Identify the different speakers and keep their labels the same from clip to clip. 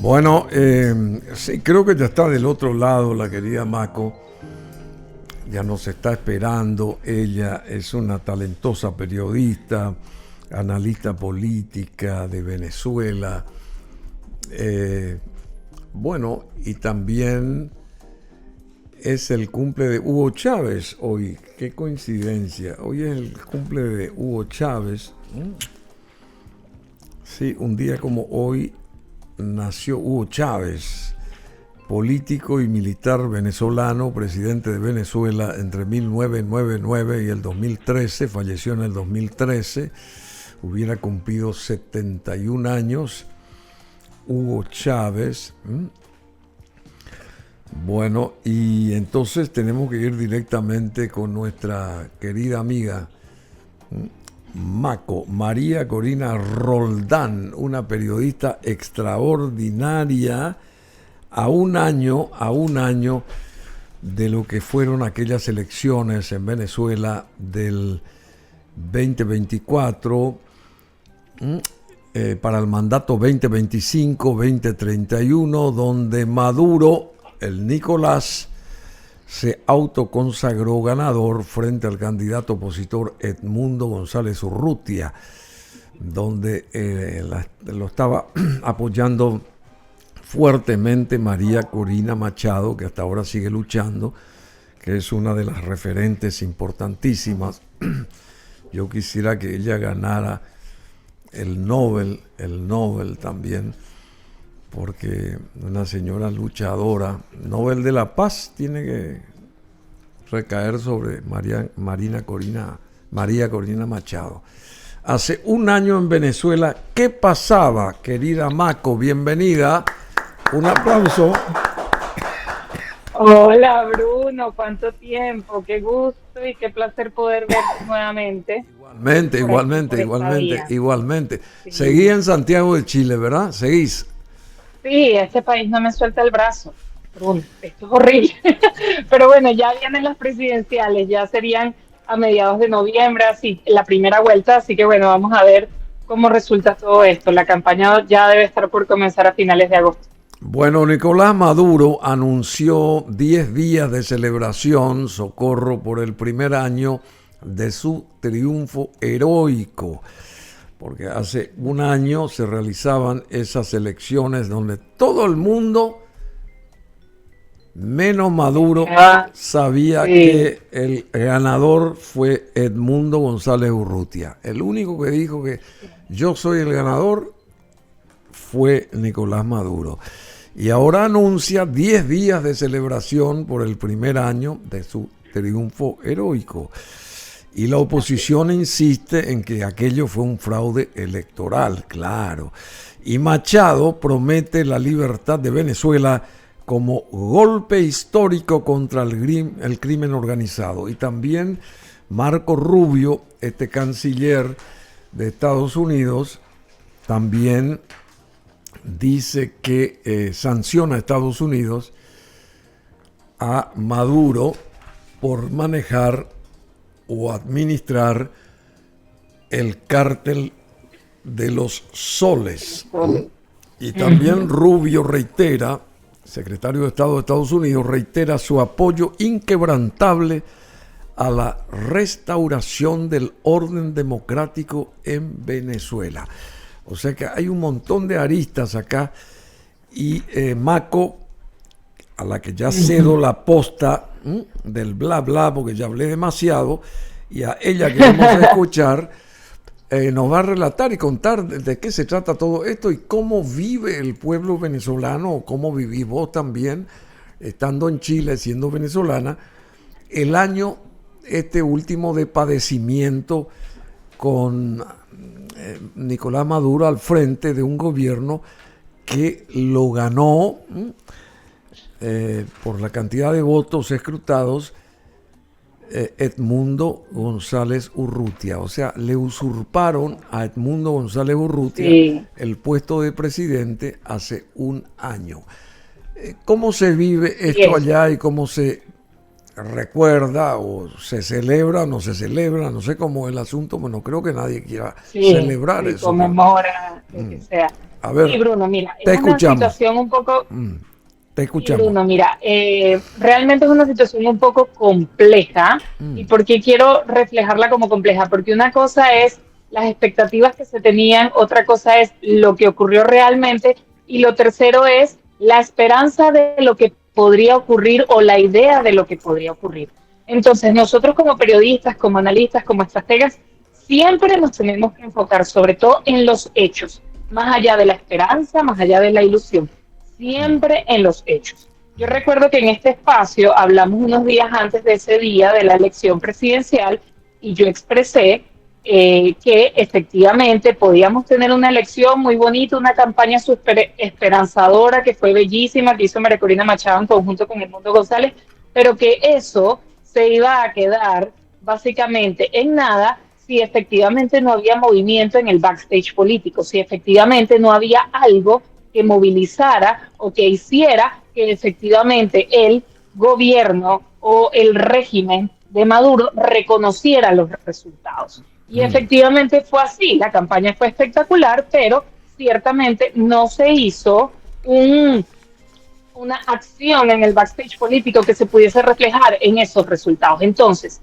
Speaker 1: Bueno, sí, creo que ya está del otro lado la querida Mako. Ya nos está esperando. Ella es una talentosa periodista, analista política de Venezuela. Bueno, y también es el cumple de Hugo Chávez hoy. Qué coincidencia. Hoy es el cumple de Hugo Chávez. Sí, un día como hoy nació Hugo Chávez, político y militar venezolano, presidente de Venezuela entre 1999 y el 2013, falleció en el 2013, hubiera cumplido 71 años, Hugo Chávez. Bueno, y entonces tenemos que ir directamente con nuestra querida amiga Mako, María Corina Roldán, una periodista extraordinaria, a un año de lo que fueron aquellas elecciones en Venezuela del 2024 para el mandato 2025-2031, donde Maduro, el Nicolás, se autoconsagró ganador frente al candidato opositor Edmundo González Urrutia, donde lo estaba apoyando fuertemente María Corina Machado, que hasta ahora sigue luchando, que es una de las referentes importantísimas. Yo quisiera que ella ganara el Nobel también, porque una señora luchadora. Nobel de la Paz tiene que recaer sobre María Corina Machado. Hace un año en Venezuela, ¿qué pasaba, querida Mako? Bienvenida. Un aplauso.
Speaker 2: Hola Bruno, cuánto tiempo, qué gusto y qué placer poder verte nuevamente.
Speaker 1: Igualmente.
Speaker 2: Sí.
Speaker 1: Seguí en Santiago de Chile, ¿verdad? Seguís.
Speaker 2: Sí, este país no me suelta el brazo. Bruno, esto es horrible. Pero bueno, ya vienen las presidenciales, ya serían a mediados de noviembre, así, la primera vuelta, así que bueno, vamos a ver cómo resulta todo esto. La campaña ya debe estar por comenzar a finales de agosto.
Speaker 1: Bueno, Nicolás Maduro anunció 10 días de celebración, socorro, por el primer año de su triunfo heroico, porque hace un año se realizaban esas elecciones donde todo el mundo, menos Maduro, sabía que el ganador fue Edmundo González Urrutia. El único que dijo que yo soy el ganador fue Nicolás Maduro. Y ahora anuncia 10 días de celebración por el primer año de su triunfo heroico. Y la oposición insiste en que aquello fue un fraude electoral, claro. Y Machado promete la libertad de Venezuela como golpe histórico contra el crimen organizado. Y también Marco Rubio, este canciller de Estados Unidos, también dice que sanciona a Estados Unidos a Maduro por manejar o administrar el cártel de los soles. Y también Rubio reitera, secretario de Estado de Estados Unidos, reitera su apoyo inquebrantable a la restauración del orden democrático en Venezuela. O sea que hay un montón de aristas acá. Y Mako, a la que ya cedo la posta del bla bla, porque ya hablé demasiado, y a ella que vamos a escuchar, nos va a relatar y contar de qué se trata todo esto y cómo vive el pueblo venezolano, o cómo vivís vos también, estando en Chile, siendo venezolana, el año este último de padecimiento con Nicolás Maduro al frente de un gobierno que lo ganó por la cantidad de votos escrutados Edmundo González Urrutia. O sea, le usurparon a Edmundo González Urrutia el puesto de presidente hace un año. ¿Cómo se vive esto allá y cómo se recuerda o se celebra o no se celebra, no sé cómo es el asunto, pero no creo que nadie quiera celebrar eso.
Speaker 2: Conmemora, lo que sea.
Speaker 1: A ver,
Speaker 2: sí, Bruno, mira,
Speaker 1: te
Speaker 2: es una
Speaker 1: escuchamos.
Speaker 2: situación un poco...
Speaker 1: Te escuchamos.
Speaker 2: Sí, Bruno, mira, realmente es una situación un poco compleja. ¿Y por qué quiero reflejarla como compleja? Porque una cosa es las expectativas que se tenían, otra cosa es lo que ocurrió realmente y lo tercero es la esperanza de lo que podría ocurrir o la idea de lo que podría ocurrir. Entonces, nosotros como periodistas, como analistas, como estrategas, siempre nos tenemos que enfocar sobre todo en los hechos, más allá de la esperanza, más allá de la ilusión, siempre en los hechos. Yo recuerdo que en este espacio hablamos unos días antes de ese día de la elección presidencial y yo expresé que efectivamente podíamos tener una elección muy bonita, una campaña súper esperanzadora que fue bellísima, que hizo María Corina Machado en conjunto con Edmundo González, pero que eso se iba a quedar básicamente en nada si efectivamente no había movimiento en el backstage político, si efectivamente no había algo que movilizara o que hiciera que efectivamente el gobierno o el régimen de Maduro reconociera los resultados. Y efectivamente fue así, la campaña fue espectacular, pero ciertamente no se hizo una acción en el backstage político que se pudiese reflejar en esos resultados. Entonces,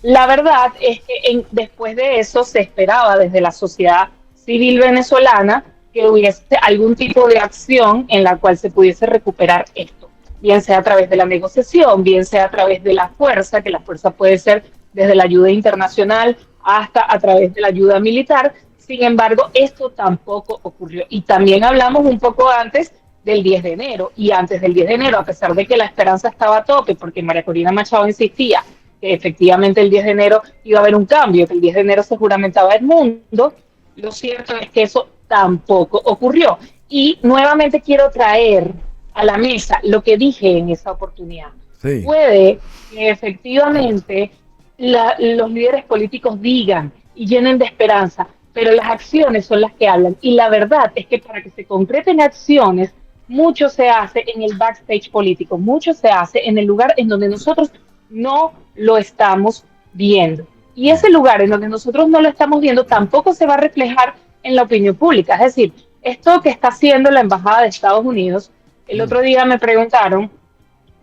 Speaker 2: la verdad es que después de eso se esperaba desde la sociedad civil venezolana que hubiese algún tipo de acción en la cual se pudiese recuperar esto, bien sea a través de la negociación, bien sea a través de la fuerza, que la fuerza puede ser desde la ayuda internacional hasta a través de la ayuda militar. Sin embargo, esto tampoco ocurrió. Y también hablamos un poco antes del 10 de enero, y antes del 10 de enero, a pesar de que la esperanza estaba a tope, porque María Corina Machado insistía que efectivamente el 10 de enero iba a haber un cambio, que el 10 de enero se juramentaba el mundo, lo cierto es que eso tampoco ocurrió. Y nuevamente quiero traer a la mesa lo que dije en esa oportunidad. Sí. Puede que efectivamente los líderes políticos digan y llenen de esperanza, pero las acciones son las que hablan. Y la verdad es que para que se concreten acciones, mucho se hace en el backstage político, mucho se hace en el lugar en donde nosotros no lo estamos viendo. Y ese lugar en donde nosotros no lo estamos viendo tampoco se va a reflejar en la opinión pública. Es decir, esto que está haciendo la Embajada de Estados Unidos, el otro día me preguntaron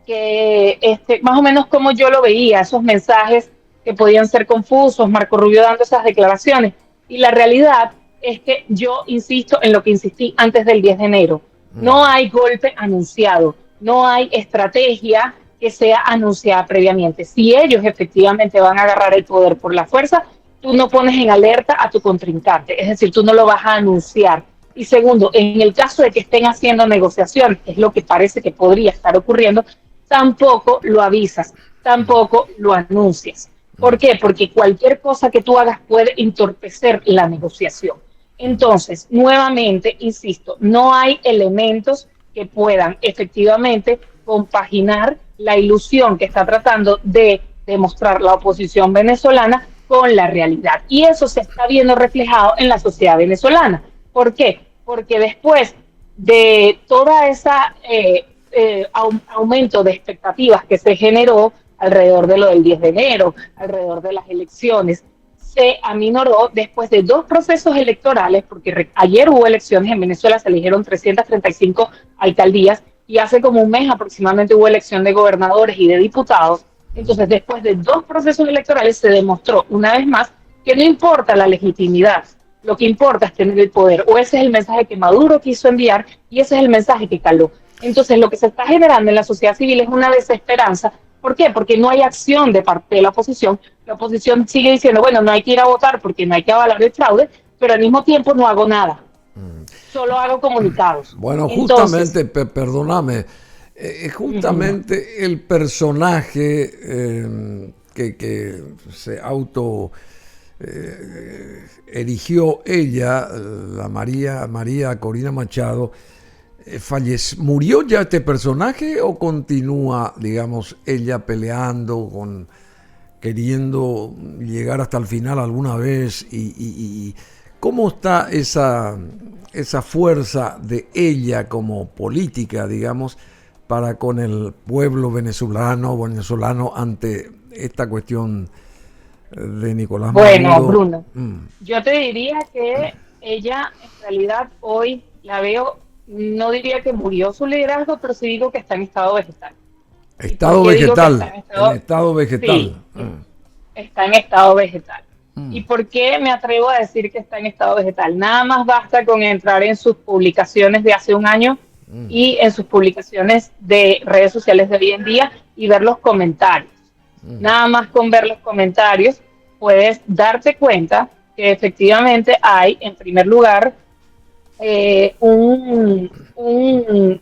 Speaker 2: que más o menos cómo yo lo veía, esos mensajes que podían ser confusos, Marco Rubio dando esas declaraciones. Y la realidad es que yo insisto en lo que insistí antes del 10 de enero. No hay golpe anunciado, no hay estrategia que sea anunciada previamente. Si ellos efectivamente van a agarrar el poder por la fuerza, tú no pones en alerta a tu contrincante, es decir, tú no lo vas a anunciar. Y segundo, en el caso de que estén haciendo negociaciones, que es lo que parece que podría estar ocurriendo, tampoco lo avisas, tampoco lo anuncias. ¿Por qué? Porque cualquier cosa que tú hagas puede entorpecer la negociación. Entonces, nuevamente, insisto, no hay elementos que puedan efectivamente compaginar la ilusión que está tratando de demostrar la oposición venezolana con la realidad. Y eso se está viendo reflejado en la sociedad venezolana. ¿Por qué? Porque después de toda esa aumento de expectativas que se generó alrededor de lo del 10 de enero, alrededor de las elecciones, se aminoró después de 2 procesos electorales, porque ayer hubo elecciones en Venezuela, se eligieron 335 alcaldías, y hace como un mes aproximadamente hubo elección de gobernadores y de diputados. Entonces, después de 2 procesos electorales, se demostró una vez más que no importa la legitimidad, lo que importa es tener el poder, o ese es el mensaje que Maduro quiso enviar, y ese es el mensaje que caló. Entonces, lo que se está generando en la sociedad civil es una desesperanza. ¿Por qué? Porque no hay acción de parte de la oposición. La oposición sigue diciendo, bueno, no hay que ir a votar porque no hay que avalar el fraude, pero al mismo tiempo no hago nada. Solo hago comunicados.
Speaker 1: Bueno, justamente, perdóname, justamente el personaje que se auto erigió ella, la María Corina Machado, ¿murió ya este personaje o continúa, digamos, ella peleando, queriendo llegar hasta el final alguna vez? Y ¿cómo está esa fuerza de ella como política, digamos, para con el pueblo venezolano ante esta cuestión de Nicolás
Speaker 2: Bueno,
Speaker 1: Maduro?
Speaker 2: Bruno, yo te diría que ella en realidad hoy la veo, no diría que murió su liderazgo, pero sí digo que está en estado vegetal. ¿Y por
Speaker 1: Estado
Speaker 2: qué digo que está
Speaker 1: vegetal,
Speaker 2: en
Speaker 1: en
Speaker 2: estado?
Speaker 1: estado vegetal.
Speaker 2: Sí, está en estado vegetal. ¿Y por qué me atrevo a decir que está en estado vegetal? Nada más basta con entrar en sus publicaciones de hace un año y en sus publicaciones de redes sociales de hoy en día y ver los comentarios. Nada más con ver los comentarios puedes darte cuenta que efectivamente hay, en primer lugar, un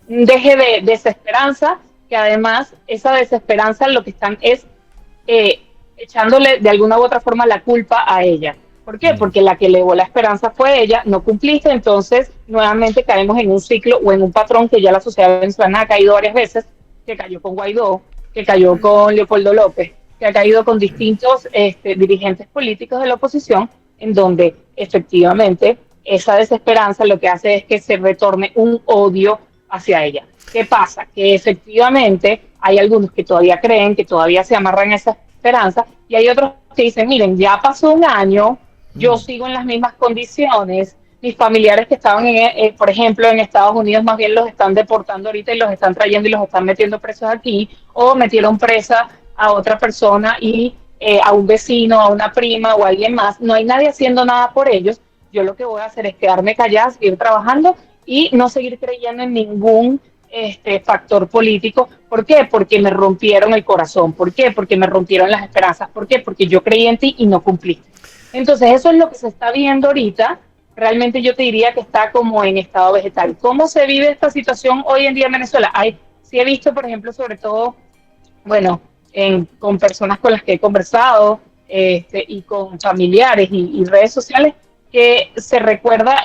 Speaker 2: deje de desesperanza, que además esa desesperanza lo que están es eh, echándole de alguna u otra forma la culpa a ella. ¿Por qué? Porque la que elevó la esperanza fue ella, no cumpliste, entonces nuevamente caemos en un ciclo o en un patrón que ya la sociedad venezolana ha caído varias veces, que cayó con Guaidó, que cayó con Leopoldo López, que ha caído con distintos dirigentes políticos de la oposición, en donde efectivamente esa desesperanza lo que hace es que se retorne un odio hacia ella. ¿Qué pasa? Que efectivamente hay algunos que todavía creen, que todavía se amarran a esa esperanza, y hay otros que dicen, miren, ya pasó un año, yo sigo en las mismas condiciones, mis familiares que estaban, por ejemplo, en Estados Unidos, más bien los están deportando ahorita y los están trayendo y los están metiendo presos aquí, o metieron presa a otra persona y a un vecino, a una prima o a alguien más. No hay nadie haciendo nada por ellos. Yo lo que voy a hacer es quedarme callada, seguir trabajando y no seguir creyendo en ningún factor político. ¿Por qué? Porque me rompieron el corazón. ¿Por qué? Porque me rompieron las esperanzas. ¿Por qué? Porque yo creí en ti y no cumpliste. Entonces eso es lo que se está viendo ahorita. Realmente yo te diría que está como en estado vegetal. ¿Cómo se vive esta situación hoy en día en Venezuela? Sí he visto, por ejemplo, sobre todo, bueno, con personas con las que he conversado y con familiares y redes sociales, que se recuerda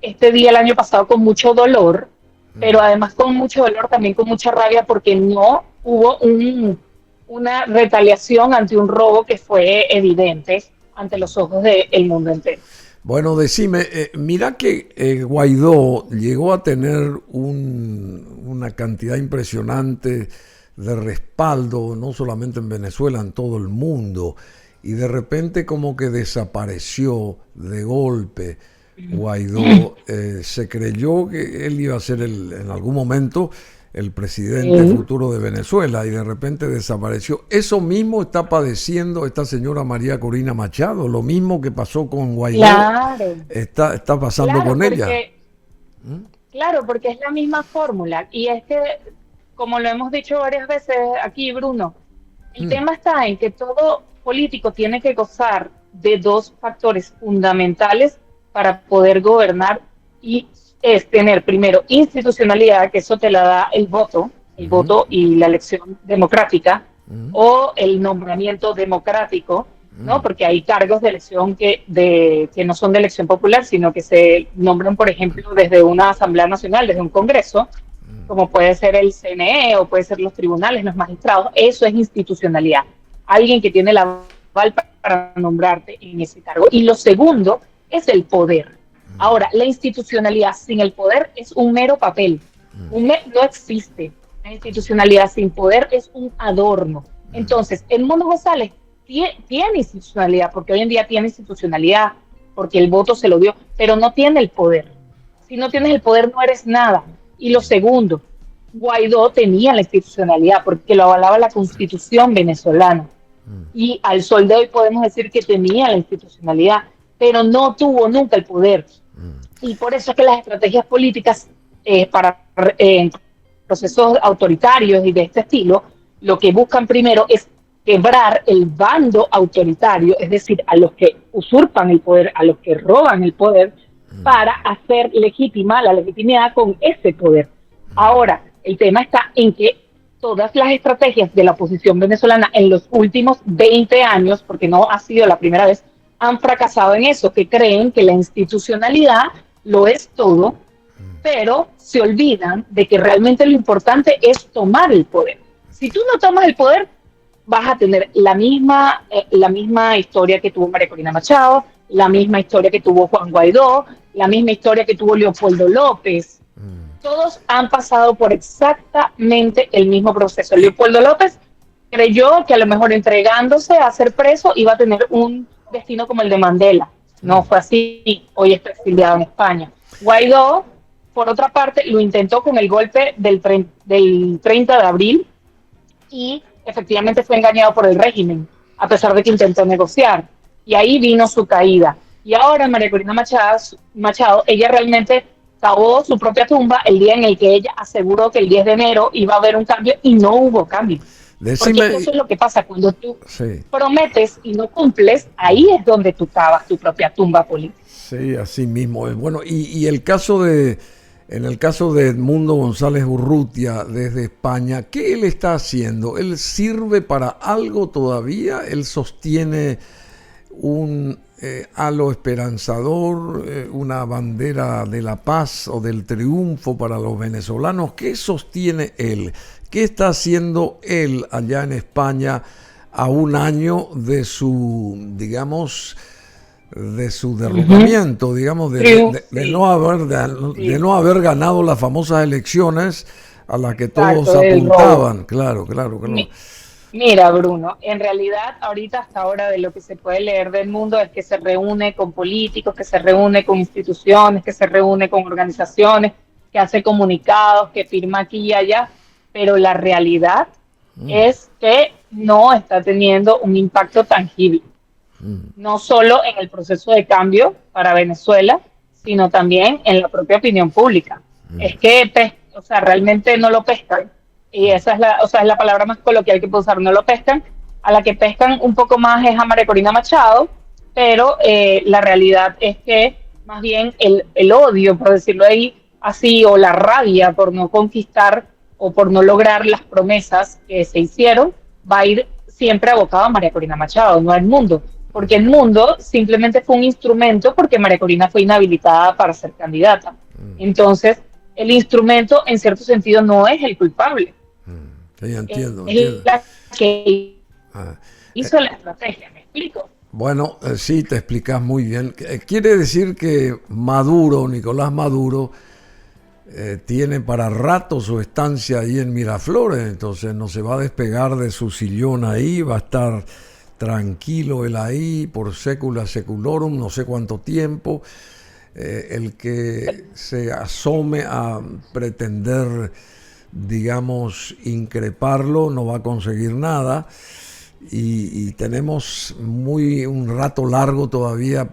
Speaker 2: este día el año pasado con mucho dolor, pero además con mucho dolor, también con mucha rabia, porque no hubo una retaliación ante un robo que fue evidente ante los ojos del mundo entero.
Speaker 1: Bueno, decime, mira que Guaidó llegó a tener una cantidad impresionante de respaldo, no solamente en Venezuela, en todo el mundo, y de repente como que desapareció de golpe Guaidó. Se creyó que él iba a ser en algún momento el presidente futuro de Venezuela y de repente desapareció. Eso mismo está padeciendo esta señora María Corina Machado, lo mismo que pasó con Guaidó,
Speaker 2: claro,
Speaker 1: está pasando con ella.
Speaker 2: Claro, porque es la misma fórmula y es que, como lo hemos dicho varias veces aquí, Bruno, el tema está en que todo político tiene que gozar de dos factores fundamentales para poder gobernar, y es tener primero institucionalidad, que eso te la da el voto y la elección democrática, o el nombramiento democrático, ¿no? Porque hay cargos de elección que no son de elección popular, sino que se nombran, por ejemplo, desde una Asamblea Nacional, desde un Congreso, como puede ser el CNE o puede ser los tribunales, los magistrados. Eso es institucionalidad. Alguien que tiene la aval para nombrarte en ese cargo. Y lo segundo es el poder. Ahora, la institucionalidad sin el poder es un mero papel. No existe. La institucionalidad sin poder es un adorno. Entonces, Edmundo González tiene institucionalidad, porque hoy en día tiene institucionalidad, porque el voto se lo dio, pero no tiene el poder. Si no tienes el poder, no eres nada. Y lo segundo, Guaidó tenía la institucionalidad porque lo avalaba la Constitución venezolana. Y al sol de hoy podemos decir que tenía la institucionalidad, pero no tuvo nunca el poder. Y por eso es que las estrategias políticas para procesos autoritarios y de este estilo, lo que buscan primero es quebrar el bando autoritario, es decir, a los que usurpan el poder, a los que roban el poder, para hacer legítima la legitimidad con ese poder. Ahora, el tema está en que todas las estrategias de la oposición venezolana en los últimos 20 años, porque no ha sido la primera vez, han fracasado en eso, que creen que la institucionalidad lo es todo, pero se olvidan de que realmente lo importante es tomar el poder. Si tú no tomas el poder, vas a tener la misma historia que tuvo María Corina Machado, la misma historia que tuvo Juan Guaidó, la misma historia que tuvo Leopoldo López. todos han pasado por exactamente el mismo proceso. Leopoldo López creyó que a lo mejor entregándose a ser preso iba a tener un destino como el de Mandela. No fue así, hoy está exiliado en España. Guaidó, por otra parte, lo intentó con el golpe del 30 de abril y efectivamente fue engañado por el régimen, a pesar de que intentó negociar. Y ahí vino su caída. Y ahora María Corina Machado, ella realmente cavó su propia tumba el día en el que ella aseguró que el 10 de enero iba a haber un cambio y no hubo cambio. Porque eso es lo que pasa cuando tú prometes y no cumples, ahí es donde tú cavas tu propia tumba política.
Speaker 1: Sí, así mismo es. Bueno, y el caso de, en el caso de Edmundo González Urrutia desde España, ¿qué él está haciendo? ¿Él sirve para algo todavía? ¿Él sostiene un halo esperanzador, una bandera de la paz o del triunfo para los venezolanos? ¿Qué sostiene él? ¿Qué está haciendo él allá en España a un año de su, digamos, de su derrocamiento, digamos, de no haber ganado las famosas elecciones a las que todos apuntaban? Claro.
Speaker 2: Mira, Bruno, en realidad ahorita hasta ahora de lo que se puede leer del mundo es que se reúne con políticos, que se reúne con instituciones, que se reúne con organizaciones, que hace comunicados, que firma aquí y allá, pero la realidad es que no está teniendo un impacto tangible, no solo en el proceso de cambio para Venezuela, sino también en la propia opinión pública. Es que, o sea, realmente no lo pescan. Y esa es la palabra más coloquial que puedo usar, no lo pescan. A la que pescan un poco más es a María Corina Machado, pero la realidad es que más bien el odio, por decirlo ahí así, o la rabia por no conquistar o por no lograr las promesas que se hicieron, va a ir siempre abocado a María Corina Machado, no al mundo. Porque el mundo simplemente fue un instrumento porque María Corina fue inhabilitada para ser candidata. Entonces, el instrumento en cierto sentido no es el culpable.
Speaker 1: Sí, entiendo.
Speaker 2: La que hizo la estrategia, ¿me explico?
Speaker 1: Bueno, sí, te explicas muy bien. Quiere decir que Maduro, Nicolás Maduro, tiene para rato su estancia ahí en Miraflores, entonces no se va a despegar de su sillón ahí, va a estar tranquilo él ahí por sécula seculorum, no sé cuánto tiempo. El que se asome a pretender, digamos, increparlo, no va a conseguir nada, y tenemos un rato largo todavía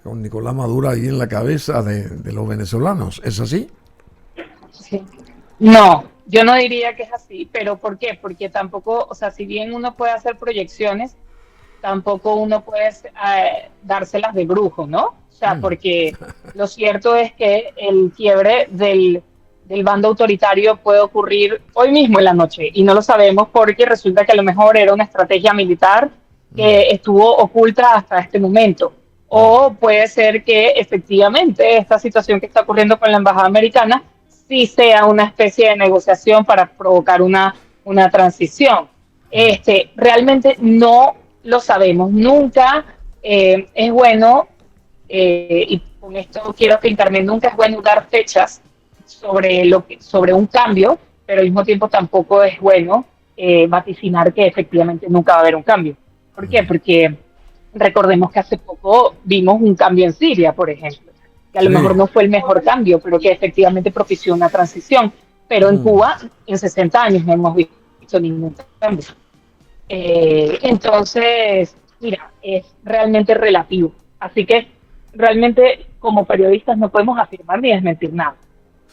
Speaker 1: con Nicolás Maduro ahí en la cabeza de los venezolanos. ¿Es así?
Speaker 2: Sí. No, yo no diría que es así, pero ¿por qué? Porque tampoco, o sea, si bien uno puede hacer proyecciones, tampoco uno puede dárselas de brujo, ¿no? O sea, porque lo cierto es que el quiebre del bando autoritario puede ocurrir hoy mismo en la noche y no lo sabemos porque resulta que a lo mejor era una estrategia militar que estuvo oculta hasta este momento. O puede ser que efectivamente esta situación que está ocurriendo con la embajada americana sí sea una especie de negociación para provocar una transición. Realmente no lo sabemos. Nunca es bueno, y con esto quiero pintarme, nunca es bueno dar fechas sobre un cambio, pero al mismo tiempo tampoco es bueno vaticinar que efectivamente nunca va a haber un cambio. ¿Por qué? Porque recordemos que hace poco vimos un cambio en Siria, por ejemplo, que a lo mejor no fue el mejor cambio, pero que efectivamente propició una transición. Pero en Cuba, en 60 años no hemos visto ningún cambio. Entonces, mira, es realmente relativo. Así que realmente como periodistas no podemos afirmar ni desmentir nada.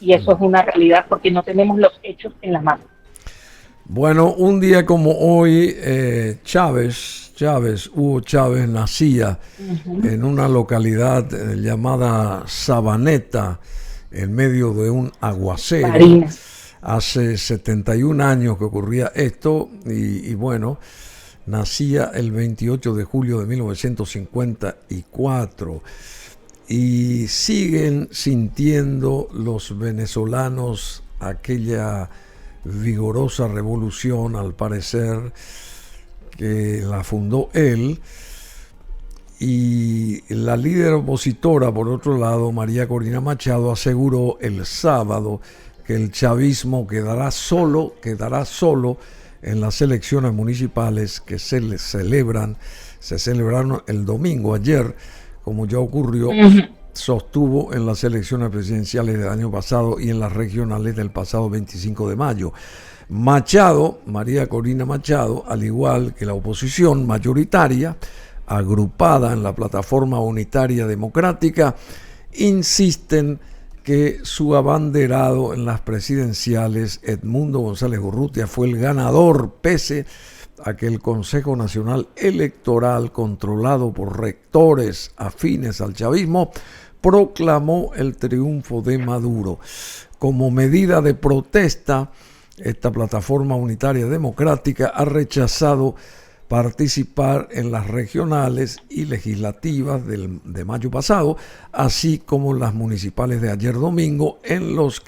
Speaker 2: Y eso es una realidad porque no tenemos los hechos en la mano.
Speaker 1: Bueno, un día como hoy, Hugo Chávez nacía en una localidad llamada Sabaneta, en medio de un aguacero.
Speaker 2: Barinas.
Speaker 1: Hace 71 años que ocurría esto y bueno, nacía el 28 de julio de 1954 y siguen sintiendo los venezolanos aquella vigorosa revolución, al parecer, que la fundó él, Y la líder opositora, por otro lado, María Corina Machado, aseguró el sábado que el chavismo quedará solo en las elecciones municipales que se celebraron el domingo, ayer, como ya ocurrió, sostuvo en las elecciones presidenciales del año pasado y en las regionales del pasado 25 de mayo. María Corina Machado, al igual que la oposición mayoritaria, agrupada en la Plataforma Unitaria Democrática, insisten que su abanderado en las presidenciales, Edmundo González Urrutia, fue el ganador, pese a que el Consejo Nacional Electoral, controlado por rectores afines al chavismo, proclamó el triunfo de Maduro. Como medida de protesta, esta Plataforma Unitaria Democrática ha rechazado participar en las regionales y legislativas de mayo pasado, así como las municipales de ayer domingo, en las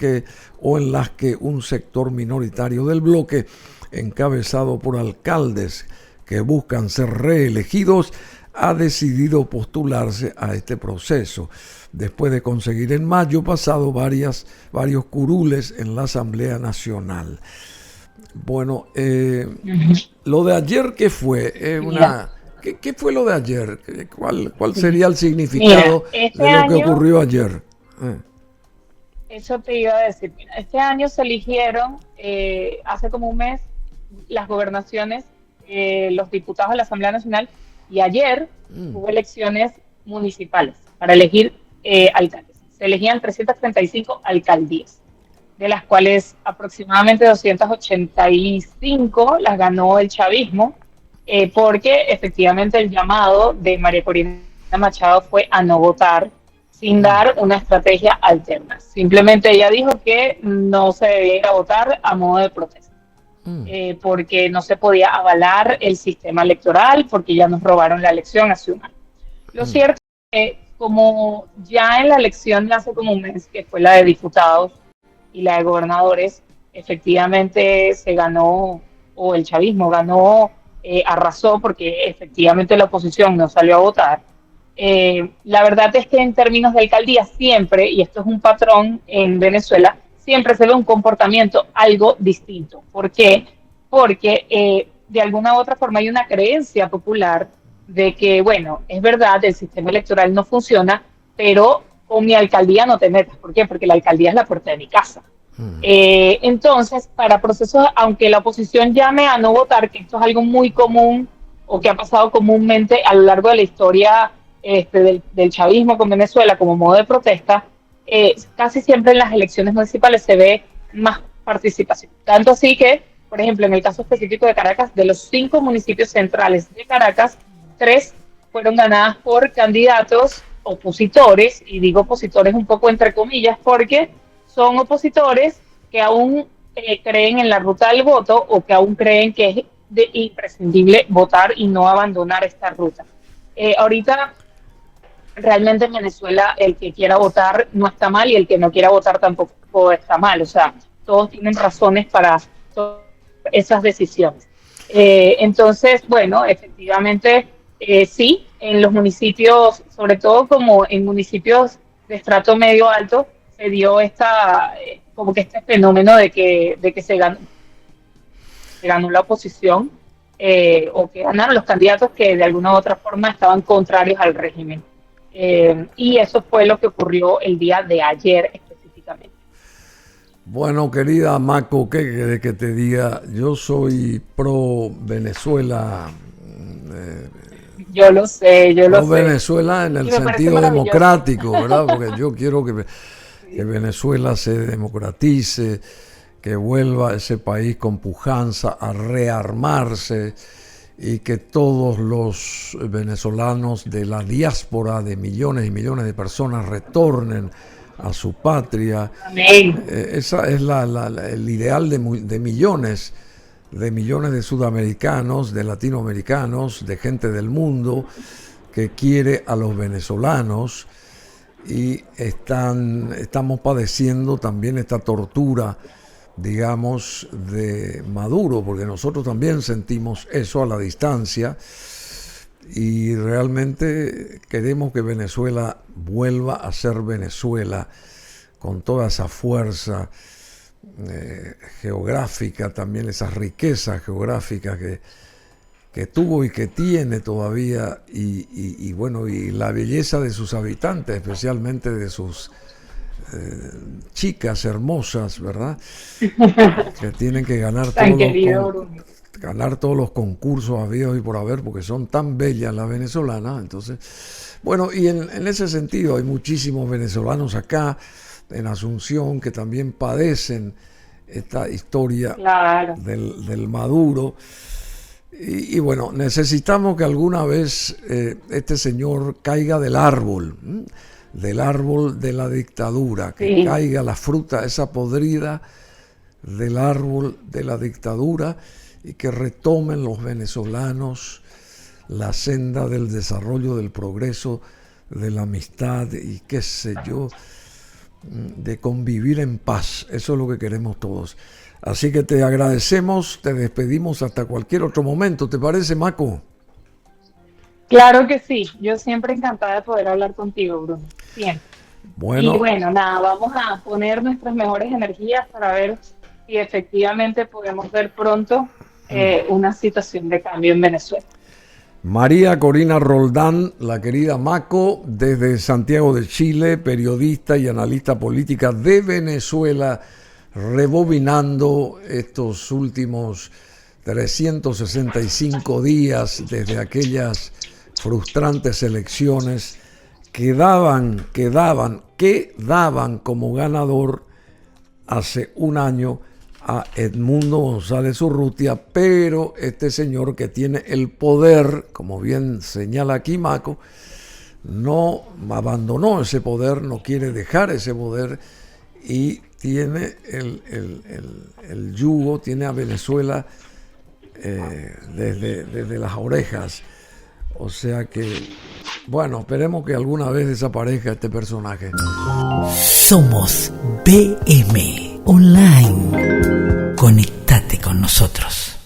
Speaker 1: que un sector minoritario del bloque, encabezado por alcaldes que buscan ser reelegidos, ha decidido postularse a este proceso, después de conseguir en mayo pasado varios curules en la Asamblea Nacional. Bueno, lo de ayer, ¿qué fue? ¿Qué fue lo de ayer? ¿Cuál sería el significado de lo que ocurrió ayer?
Speaker 2: Eso te iba a decir. Mira, este año se eligieron, hace como un mes, las gobernaciones, los diputados de la Asamblea Nacional, y ayer hubo elecciones municipales para elegir alcaldes. Se elegían 335 alcaldías, de las cuales aproximadamente 285 las ganó el chavismo, porque efectivamente el llamado de María Corina Machado fue a no votar sin dar una estrategia alterna. Simplemente ella dijo que no se debía ir a votar a modo de protesta, porque no se podía avalar el sistema electoral, porque ya nos robaron la elección hace un año. Lo cierto es que, como ya en la elección de hace como un mes, que fue la de diputados y la de gobernadores, efectivamente se ganó, o el chavismo ganó, arrasó, porque efectivamente la oposición no salió a votar. La verdad es que en términos de alcaldía siempre, y esto es un patrón en Venezuela, siempre se ve un comportamiento algo distinto. ¿Por qué? Porque de alguna u otra forma hay una creencia popular de que, bueno, es verdad, el sistema electoral no funciona, pero con mi alcaldía no te metas. ¿Por qué? Porque la alcaldía es la puerta de mi casa. Entonces, para procesos, aunque la oposición llame a no votar, que esto es algo muy común o que ha pasado comúnmente a lo largo de la historia del chavismo con Venezuela como modo de protesta, casi siempre en las elecciones municipales se ve más participación. Tanto así que, por ejemplo, en el caso específico de Caracas, de los 5 municipios centrales de Caracas, 3 fueron ganadas por candidatos opositores, y digo opositores un poco entre comillas, porque son opositores que aún creen en la ruta del voto, o que aún creen que es imprescindible votar y no abandonar esta ruta. Ahorita, realmente en Venezuela, el que quiera votar no está mal, y el que no quiera votar tampoco está mal. O sea, todos tienen razones para esas decisiones. Entonces, bueno, efectivamente, sí, en los municipios, sobre todo como en municipios de estrato medio alto, se dio como que este fenómeno de que se ganó la oposición, o que ganaron los candidatos que de alguna u otra forma estaban contrarios al régimen. Y eso fue lo que ocurrió el día de ayer específicamente.
Speaker 1: Bueno, querida Maco, ¿qué que te diga? Yo soy pro Venezuela.
Speaker 2: Yo lo sé.
Speaker 1: Pro Venezuela en el sentido democrático, ¿verdad? Porque yo quiero que Venezuela se democratice, que vuelva ese país con pujanza a rearmarse, y que todos los venezolanos de la diáspora, de millones y millones de personas, retornen a su patria.
Speaker 2: Amén.
Speaker 1: Esa es el ideal de millones de sudamericanos, de latinoamericanos, de gente del mundo que quiere a los venezolanos, y estamos padeciendo también esta tortura, digamos, de Maduro, porque nosotros también sentimos eso a la distancia, y realmente queremos que Venezuela vuelva a ser Venezuela con toda esa fuerza geográfica, también esas riquezas geográficas que tuvo y que tiene todavía, y bueno, y la belleza de sus habitantes, especialmente de sus chicas hermosas, ¿verdad? Que tienen que ganar todos los concursos habidos y por haber, porque son tan bellas las venezolanas. Entonces, bueno, y en ese sentido hay muchísimos venezolanos acá en Asunción que también padecen esta historia, claro, del Maduro. Y bueno, necesitamos que alguna vez este señor caiga del árbol de la dictadura, que caiga la fruta esa podrida del árbol de la dictadura, y que retomen los venezolanos la senda del desarrollo, del progreso, de la amistad y qué sé yo, de convivir en paz. Eso es lo que queremos todos. Así que te agradecemos, te despedimos hasta cualquier otro momento. ¿Te parece, Maco?
Speaker 2: Claro que sí, yo siempre encantada de poder hablar contigo, Bruno, siempre.
Speaker 1: Bueno.
Speaker 2: Y bueno, nada, vamos a poner nuestras mejores energías para ver si efectivamente podemos ver pronto una situación de cambio en Venezuela.
Speaker 1: María Corina Roldán, la querida Maco, desde Santiago de Chile, periodista y analista política de Venezuela, rebobinando estos últimos 365 días desde aquellas frustrantes elecciones que daban como ganador hace un año a Edmundo González Urrutia, pero este señor que tiene el poder, como bien señala aquí Maco, no abandonó ese poder, no quiere dejar ese poder y tiene el yugo, tiene a Venezuela desde las orejas. O sea que, bueno, esperemos que alguna vez desaparezca este personaje.
Speaker 3: Somos BM Online. Conectate con nosotros.